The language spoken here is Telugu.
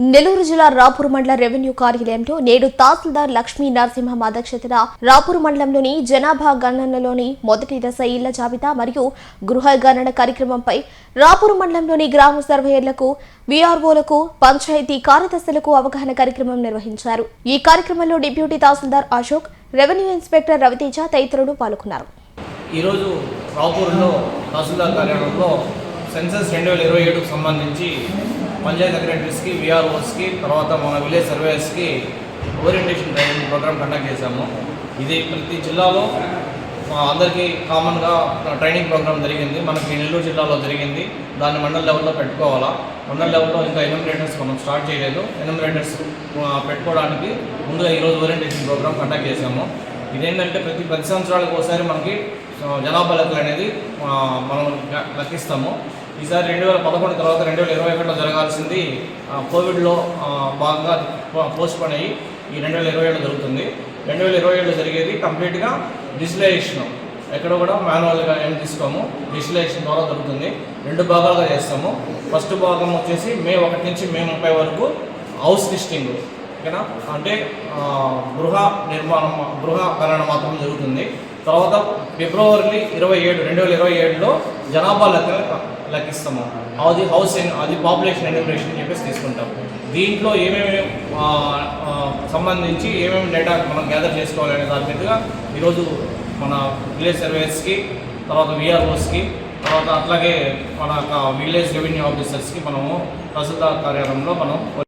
నెల్లూరు జిల్లా రాపూర్ మండల రెవెన్యూ కార్యాలయంలో నేడు తహసీల్దార్ లక్ష్మీ నరసింహం అధ్యక్షతన రాపూర్ మండలంలోని జనాభా గణనలోని మొదటి దశ ఇళ్ల జాబితా మరియు గృహ గణన కార్యక్రమంపై రాపూర్ మండలంలోని గ్రామ సర్వేయర్లకు, వీఆర్ఓలకు, పంచాయతీ కార్యదర్శులకు అవగాహన కార్యక్రమం నిర్వహించారు. ఈ కార్యక్రమంలో డిప్యూటీ తహసీల్దార్ అశోక్, రెవెన్యూ ఇన్స్పెక్టర్ రవితేజ తదితరులు పాల్గొన్నారు. ఈరోజు రాపూర్లో తహసీల్దార్ కార్యాలయంలో సెన్సస్ 2027కు సంబంధించి పంచాయత్ సెక్రటరీస్కి, వీఆర్ఓస్కి, తర్వాత మన విలేజ్ సర్వేయర్స్కి ఓరియంటేషన్ ట్రైనింగ్ ప్రోగ్రామ్ కండక్ట్ చేశాము. ఇది ప్రతి జిల్లాలో అందరికీ కామన్గా ట్రైనింగ్ ప్రోగ్రామ్ జరిగింది. మనకి నెల్లూరు జిల్లాలో జరిగింది. దాన్ని మండల లెవెల్లో పెట్టుకోవాలా. మండల లెవెల్లో ఇంకా ఎన్యూమరేటర్స్ మనం స్టార్ట్ చేయలేదు. ఎన్యూమరేటర్స్ పెట్టుకోవడానికి ముందుగా ఈరోజు ఓరియంటేషన్ ప్రోగ్రామ్ కండక్ట్ చేశాము. ఇదేంటంటే ప్రతి సంవత్సరాలకు ఒకసారి మనకి జనాభా లెక్కలు అనేది మనం లెక్కిస్తాము. ఈసారి 2011 తర్వాత 2021లో జరగాల్సింది కోవిడ్లో భాగంగా పోస్ట్పోన్ అయ్యి ఈ 2027లో జరుగుతుంది. 2027లో జరిగేది కంప్లీట్గా డిజిటలైజేషన్, ఎక్కడ కూడా మాన్యువల్గా ఏం తీసుకోము, డిజిటలైజేషన్ ద్వారా జరుగుతుంది. 2 భాగాలుగా చేస్తాము. ఫస్ట్ భాగం వచ్చేసి మే 1 నుంచి మే 30 వరకు హౌస్ లిస్టింగ్, ఓకేనా, అంటే గృహ గణన మాత్రం జరుగుతుంది. తర్వాత ఫిబ్రవరి 27, 2027లో జనాభా లెక్కిస్తాము. అది పాపులేషన్ ఎన్యూమరేషన్ అని చెప్పేసి తీసుకుంటాం. దీంట్లో ఏమేమి సంబంధించి ఏమేమి డేటా మనం గ్యాదర్ చేసుకోవాలనే దాని మీదుగా ఈరోజు మన విలేజ్ సర్వేస్కి, తర్వాత వీఆర్ఓస్కి, తర్వాత అట్లాగే మన విలేజ్ రెవెన్యూ ఆఫీసర్స్కి మనము తహసీల్దార్ కార్యాలయంలో మనం